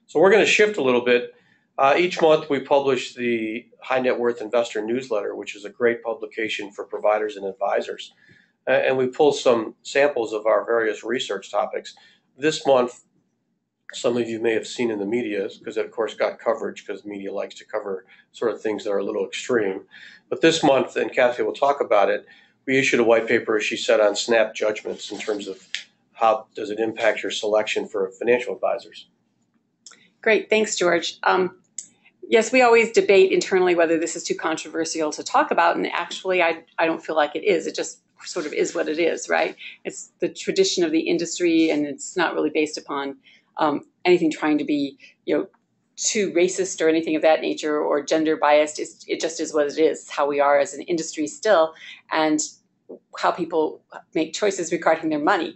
So we're going to shift a little bit. Each month we publish the High Net Worth Investor Newsletter, which is a great publication for providers and advisors. And we pull some samples of our various research topics. This month, some of you may have seen in the media, because it of course got coverage, because media likes to cover sort of things that are a little extreme. But this month, and Kathy will talk about it, we issued a white paper, as she said, on snap judgments in terms of how does it impact your selection for financial advisors. Great, thanks, George. Yes, we always debate internally whether this is too controversial to talk about, and actually I don't feel like it is. It just sort of is what it is, right? It's the tradition of the industry, and it's not really based upon anything trying to be, too racist or anything of that nature or gender biased. It just is what it is, how we are as an industry still, and how people make choices regarding their money.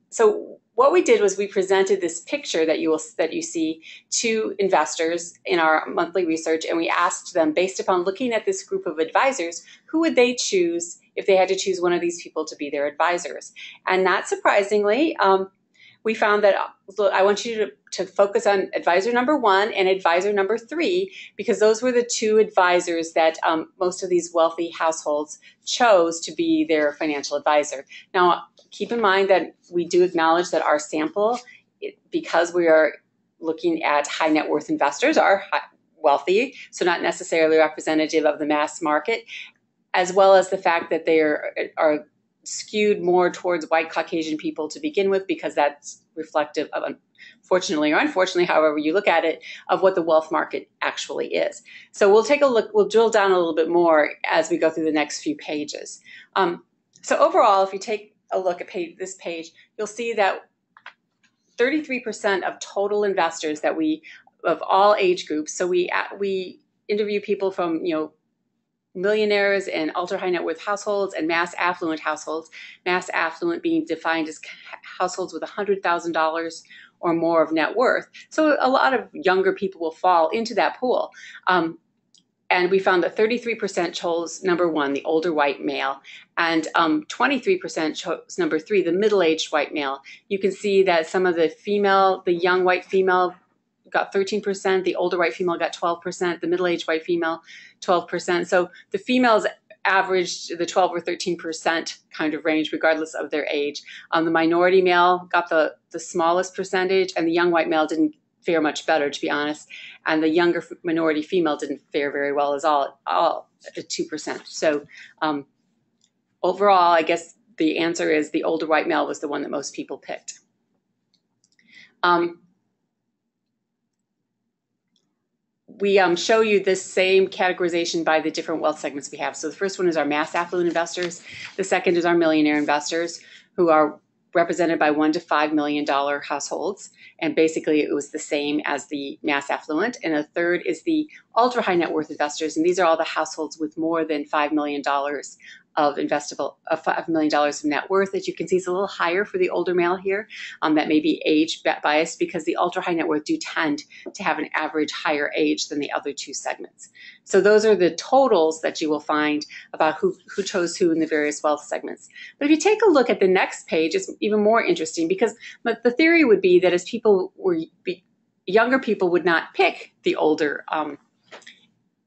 So what we did was we presented this picture that you see to investors in our monthly research, and we asked them, based upon looking at this group of advisors, who would they choose if they had to choose one of these people to be their advisors? And not surprisingly, we found that I want you to focus on advisor number 1 and advisor number 3, because those were the 2 advisors that most of these wealthy households chose to be their financial advisor. Now, keep in mind that we do acknowledge that our sample, because we are looking at high net worth investors, are wealthy, so not necessarily representative of the mass market, as well as the fact that they are skewed more towards white Caucasian people to begin with, because that's reflective of, fortunately or unfortunately, however you look at it, of what the wealth market actually is. So we'll take a look, we'll drill down a little bit more as we go through the next few pages. So overall, if you take a look at this page, you'll see that 33% of total investors of all age groups, so we interview people from, millionaires and ultra high net worth households and mass affluent households, mass affluent being defined as households with $100,000 or more of net worth. So a lot of younger people will fall into that pool. And we found that 33% chose number 1, the older white male, and 23% chose number 3, the middle-aged white male. You can see that some of the young white female got 13%, the older white female got 12%, the middle-aged white female 12%. So the females averaged the 12 or 13% kind of range, regardless of their age. The minority male got the smallest percentage, and the young white male didn't fare much better, to be honest. And the younger minority female didn't fare very well at all at 2%. So overall, I guess the answer is the older white male was the one that most people picked. We show you this same categorization by the different wealth segments we have. So the first one is our mass affluent investors. The second is our millionaire investors, who are represented by $1 to $5 million households. And basically it was the same as the mass affluent. And the third is the ultra high net worth investors. And these are all the households with more than $5 million of $5 million of net worth. As you can see, it's a little higher for the older male here. That may be age biased, because the ultra high net worth do tend to have an average higher age than the other 2 segments. So those are the totals that you will find about who chose who in the various wealth segments. But if you take a look at the next page, it's even more interesting, because the theory would be that as younger people would not pick the older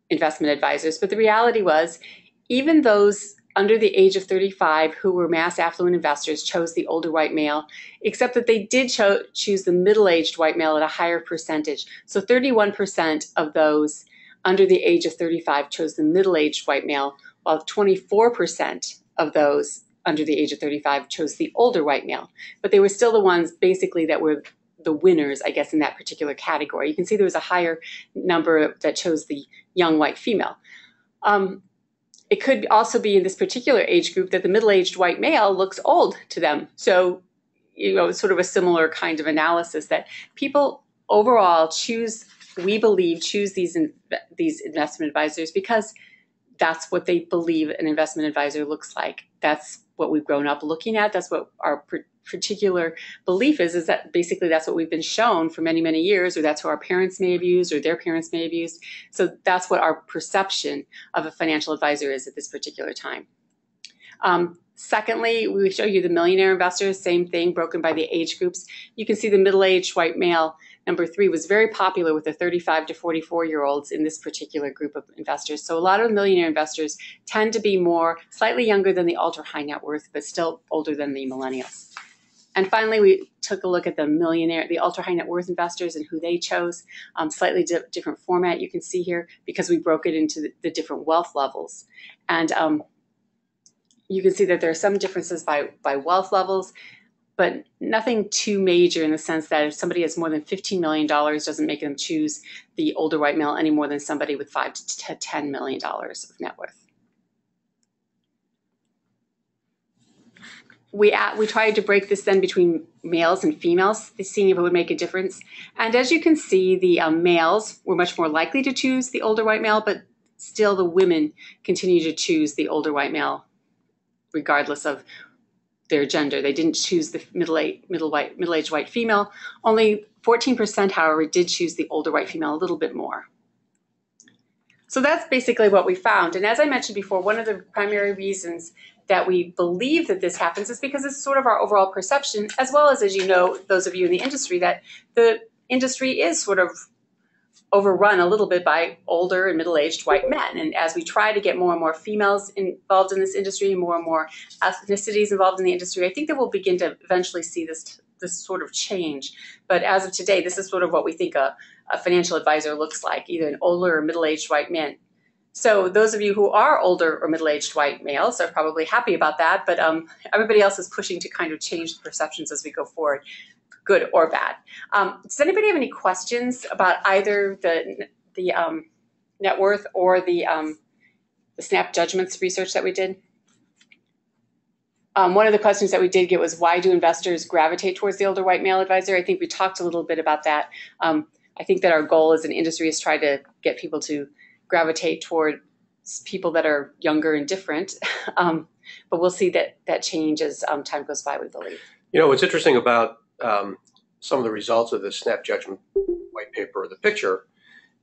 investment advisors, but the reality was even those under the age of 35 who were mass affluent investors chose the older white male, except that they did choose the middle-aged white male at a higher percentage. So 31% of those under the age of 35 chose the middle-aged white male, while 24% of those under the age of 35 chose the older white male. But they were still the ones basically that were the winners, I guess, in that particular category. You can see there was a higher number that chose the young white female. It could also be in this particular age group that the middle-aged white male looks old to them. So, it's sort of a similar kind of analysis that people overall we believe choose these investment advisors because that's what they believe an investment advisor looks like. That's what we've grown up looking at. That's what our particular belief is that basically that's what we've been shown for many, many years, or that's who our parents may have used or their parents may have used. So that's what our perception of a financial advisor is at this particular time. Secondly, we show you the millionaire investors, same thing, broken by the age groups. You can see the middle-aged white male number 3 was very popular with the 35 to 44-year-olds in this particular group of investors. So a lot of millionaire investors tend to be more slightly younger than the ultra high net worth, but still older than the millennials. And finally, we took a look at the ultra high net worth investors and who they chose. Slightly different format you can see here because we broke it into the different wealth levels. And you can see that there are some differences by wealth levels, but nothing too major in the sense that if somebody has more than $15 million, doesn't make them choose the older white male any more than somebody with $5 to $10 million of net worth. We tried to break this then between males and females, seeing if it would make a difference. And as you can see, the males were much more likely to choose the older white male, but still the women continue to choose the older white male regardless of their gender. They didn't choose the middle-aged white female. Only 14%, however, did choose the older white female a little bit more. So that's basically what we found. And as I mentioned before, one of the primary reasons that we believe that this happens is because it's sort of our overall perception, as well as you know, those of you in the industry, that the industry is sort of overrun a little bit by older and middle-aged white men. And as we try to get more and more females involved in this industry, and more ethnicities involved in the industry, I think that we'll begin to eventually see this sort of change. But as of today, this is sort of what we think a financial advisor looks like, either an older or middle-aged white man. So those of you who are older or middle-aged white males are probably happy about that, but everybody else is pushing to kind of change the perceptions as we go forward, good or bad. Does anybody have any questions about either the net worth or the snap judgments research that we did? One of the questions that we did get was, why do investors gravitate towards the older white male advisor? I think we talked a little bit about that. I think that our goal as an industry is try to get people to gravitate toward people that are younger and different. But we'll see that change as time goes by, we believe. You know, what's interesting about some of the results of the snap judgment white paper or the picture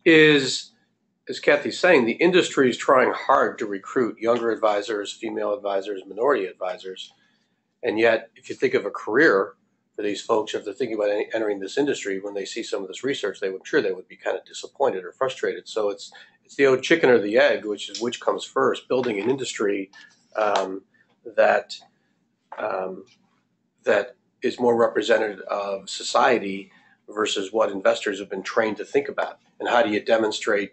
is, as Kathy's saying, the industry is trying hard to recruit younger advisors, female advisors, minority advisors. And yet, if you think of a career for these folks, if they're thinking about entering this industry, when they see some of this research, they would be kind of disappointed or frustrated. So it's the old chicken or the egg, which comes first, building an industry that is more representative of society versus what investors have been trained to think about. And how do you demonstrate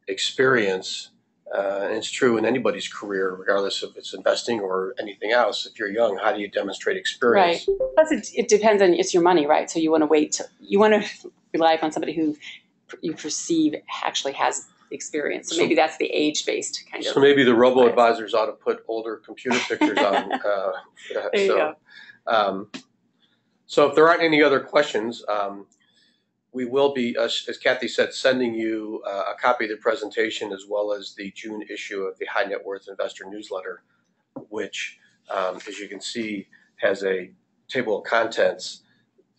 experience? And it's true in anybody's career, regardless if it's investing or anything else. If you're young, how do you demonstrate experience? Right. Plus, it depends on, it's your money, right? So you want to rely upon somebody who you perceive actually has experience. So maybe that's the age-based kind of. So maybe the robo-advisors ought to put older computer pictures on. There you go. So if there aren't any other questions, we will be, as Kathy said, sending you a copy of the presentation as well as the June issue of the High Net Worth Investor newsletter, which, as you can see, has a table of contents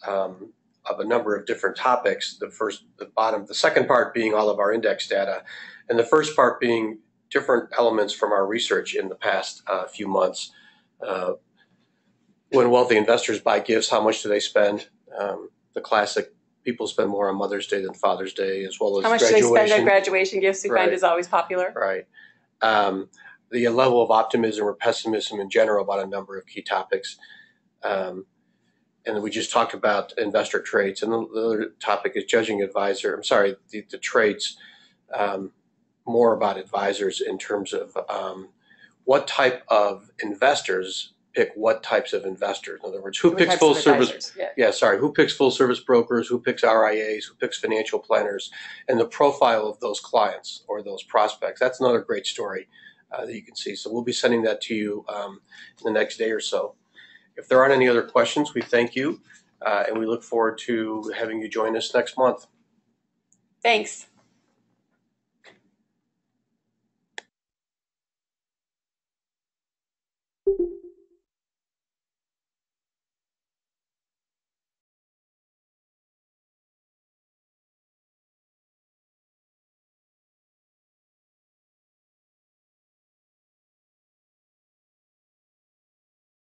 of a number of different topics. The second part being all of our index data, and the first part being different elements from our research in the past few months. When wealthy investors buy gifts, how much do they spend? The classic, people spend more on Mother's Day than Father's Day, as well as how much graduation. do they spend on graduation gifts? We find is always popular. Right. The level of optimism or pessimism in general about a number of key topics. And we just talked about investor traits. And the other topic is the traits, more about advisors in terms of what type of investors pick what types of investors. In other words, who picks full service? Who picks full service brokers? Who picks RIAs? Who picks financial planners? And the profile of those clients or those prospects. That's another great story that you can see. So we'll be sending that to you in the next day or so. If there aren't any other questions, we thank you, and we look forward to having you join us next month. Thanks.